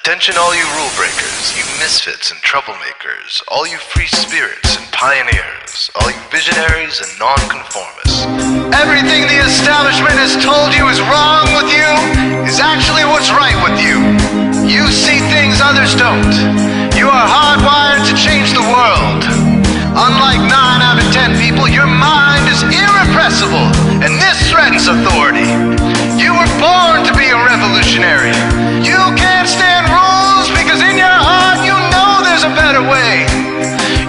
Attention all you rule breakers, you misfits and troublemakers, all you free spirits and pioneers, all you visionaries and nonconformists. Everything the establishment has told you is wrong with you is actually what's right with you. You see things others don't. You are hardwired to change the world. Unlike 9 out of 10 people, your mind is irrepressible, and this threatens authority. You were born to be a revolutionary. You can't stand rules because in your heart you know there's a better way.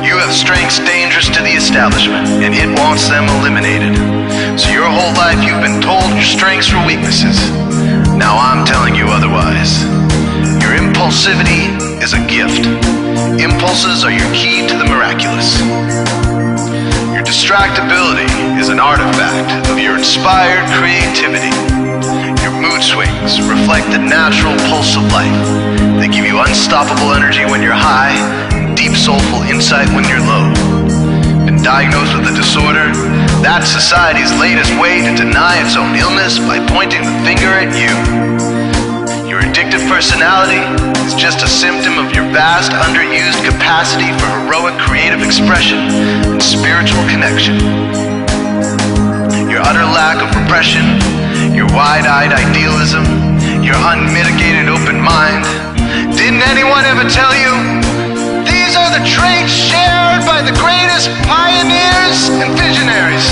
You have strengths dangerous to the establishment, and it wants them eliminated. So your whole life you've been told your strengths were weaknesses. Now I'm telling you otherwise. Your impulsivity is a gift. Impulses are your key to the miraculous. Your distractibility is an artifact of your inspired creativity. Your mood swings reflect the natural pulse of life. They give you unstoppable energy when you're high, and deep soulful insight when you're low. Been diagnosed with a disorder? That's society's latest way to deny its own illness by pointing the finger at you. Your addictive personality is just a symptom of your vast, underused capacity for heroic creative expression and spiritual connection. Your utter lack of repression, your wide-eyed idealism, your unmitigated open mind. Didn't anyone ever tell you? These are the traits shared by the greatest pioneers and visionaries,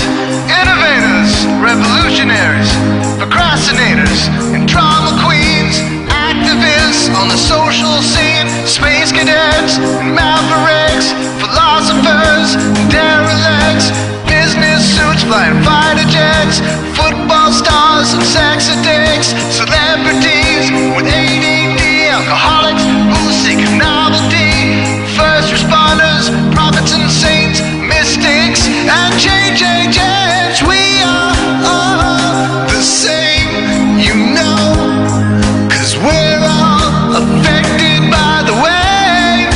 innovators, revolutionaries, procrastinators, and drama queens, activists on the social scene, space cadets, and mavericks, philosophers, derelicts, business suits flying fighter jets, football stars and sex addicts, celebrities with ADD, alcoholics who seek novelty, first responders, prophets and saints, mystics, and change agents. We are all the same, you know, 'cause we're all affected by the way.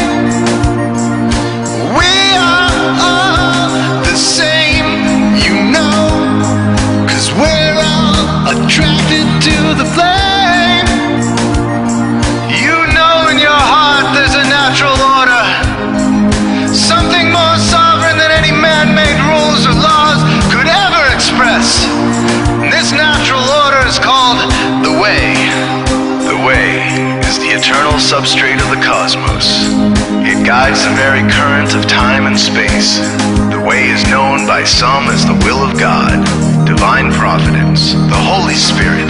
We are all the same, you know, 'cause we're all attracted to the flame. You know in your heart there's a natural order, something more sovereign than any man-made rules or laws could ever express. And this natural order is called the way. The way is the eternal substrate of the cosmos. It guides the very current of time and space. The way is known by some as the will of God, divine providence, the Holy Spirit,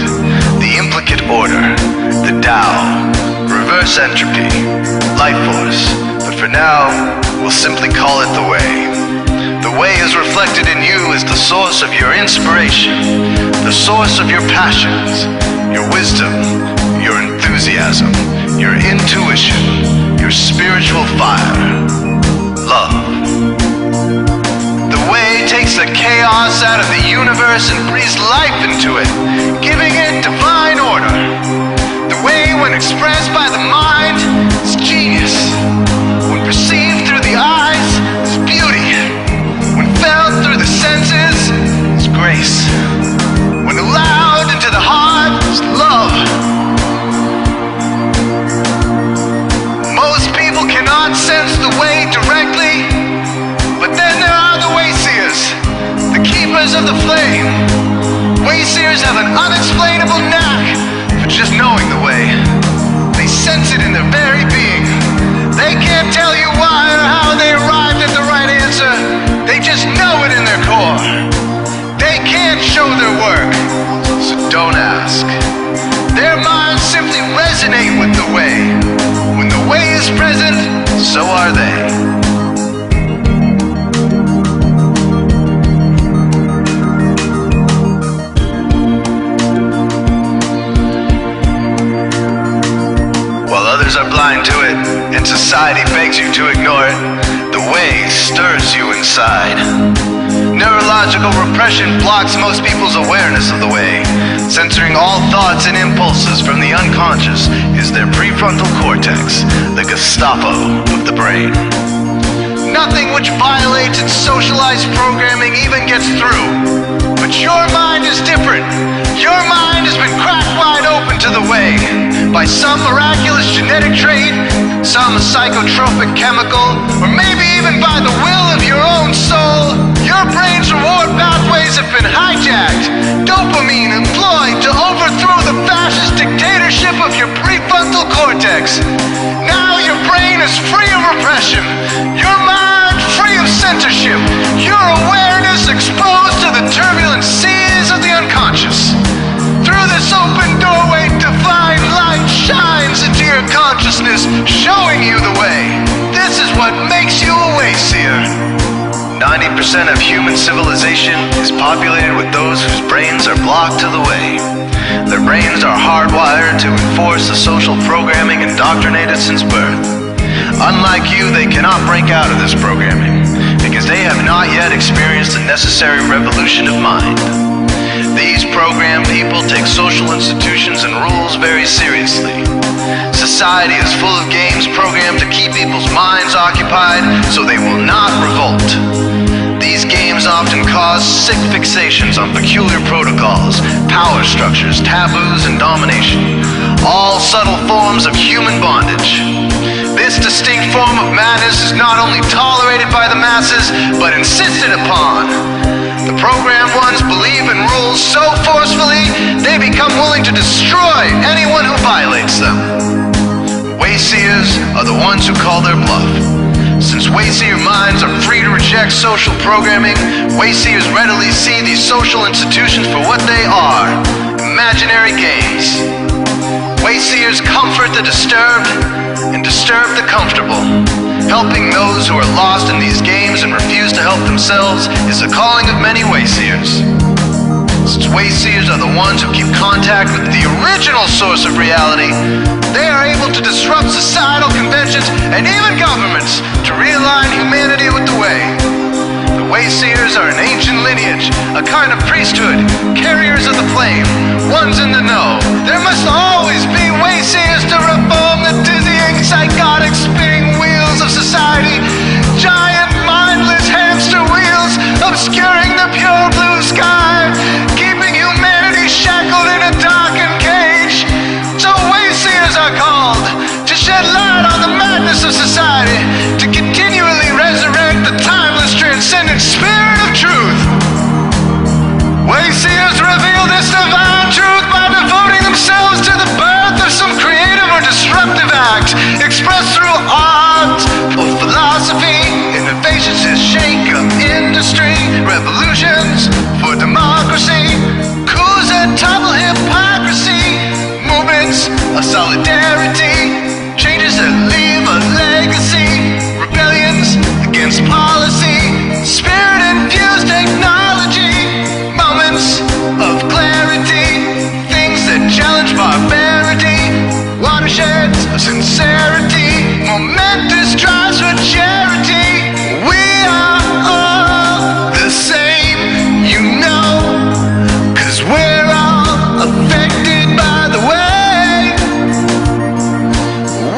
the implicate order, the Tao, reverse entropy, life force. But for now, we'll simply call it the way. The way is reflected in you as the source of your inspiration, the source of your passions, your wisdom, your enthusiasm, your intuition, your spiritual fire, love. The way takes the chaos out of the universe and breathes life into it, giving it divine order. The way, when expressed by the mind, is genius. When perceived through the eyes, is beauty. When felt through the senses, is grace. When allowed into the heart, is love. Most people cannot sense the way directly, but then there are the wayseers, the keepers of the flame. Wayseers have an unexplainable knack for just knowing the way. They sense it in their very being. They can't tell you why or how they arrived at the right answer. They just know it in their core. They can't show their work, so don't ask. Their minds simply resonate with the way. When the way is present, so are they. While others are blind to it, and society begs you to ignore it, the way stirs you inside. Neurological repression blocks most people's awareness of the way. Censoring all thoughts and impulses from the unconscious is their prefrontal cortex, the Gestapo of the brain. Nothing which violates its socialized programming even gets through. But your mind is different. Your mind has been cracked wide open to the way by some miraculous genetic psychotropic chemical, or maybe even by the will of your own soul, your brain's reward pathways have been hijacked. Dopamine employed to overthrow the fascist dictatorship of your prefrontal cortex. Now your brain is free of repression, your mind free of censorship, your awareness exposed to the turbulent seas of the unconscious. Through this open doorway, divine light shines into your consciousness, showing you the way. This is what makes you a wayseer. 90% of human civilization is populated with those whose brains are blocked to the way. Their brains are hardwired to enforce the social programming indoctrinated since birth. Unlike you, they cannot break out of this programming, because they have not yet experienced the necessary revolution of mind. These programmed people take social institutions and rules very seriously. Society is full of games programmed to keep people's minds occupied so they will not revolt. These games often cause sick fixations on peculiar protocols, power structures, taboos, and domination, all subtle forms of human bondage. This distinct form of madness is not only tolerated by the masses, but insisted upon. The programmed ones believe in rules so forcefully, they become willing to destroy anyone who violates them. Wayseers are the ones who call their bluff. Since wayseer minds are free to reject social programming, wayseers readily see these social institutions for what they are: imaginary games. Wayseers comfort the disturbed and disturb the comfortable. Helping those who are lost in these games and refuse to help themselves is the calling of many wayseers. Since wayseers are the ones who keep contact with the original source of reality, they are able to disrupt societal conventions and even governments to realign humanity with the way. The wayseers are an ancient lineage, a kind of priesthood, carriers of the flame, ones in the know. There must always be wayseers to reform the dizzying, psychotic, spinning wheels of society, giant, mindless hamster wheels obscuring the pure blue sky, keeping humanity shackled in a darkened cage. So wayseers are called to shed light on the madness of society, to continually resurrect the timeless, transcendent spirit of truth. Wayseers reveal this divine truth by devoting themselves to the birth of some creative or disruptive act, expressed through art or philosophy, innovations to shake up industry, revolutions for democracy, coups that topple hypocrisy, movements of solidarity, changes that leave a legacy, rebellions against policy, spirit-infused technology, moments of clarity, things that challenge barbarity, watersheds of sincerity, momentous drives for charity. We are all the same, you know, 'cause we're all affected by the way.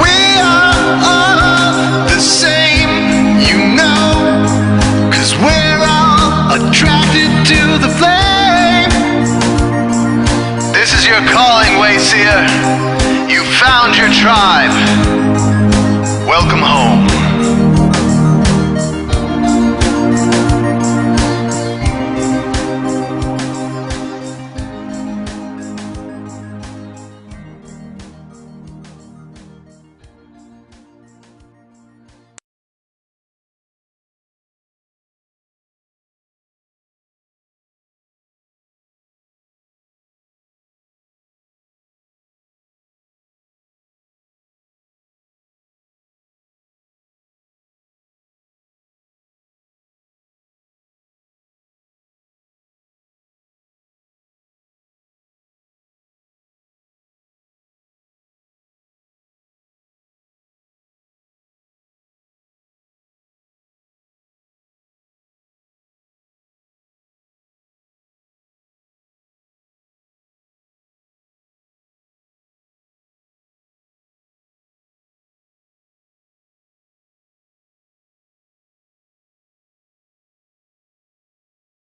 We are all the same, you know, 'cause we're all attracted to the flame. This is your calling, wayseer. You found your tribe. Welcome home.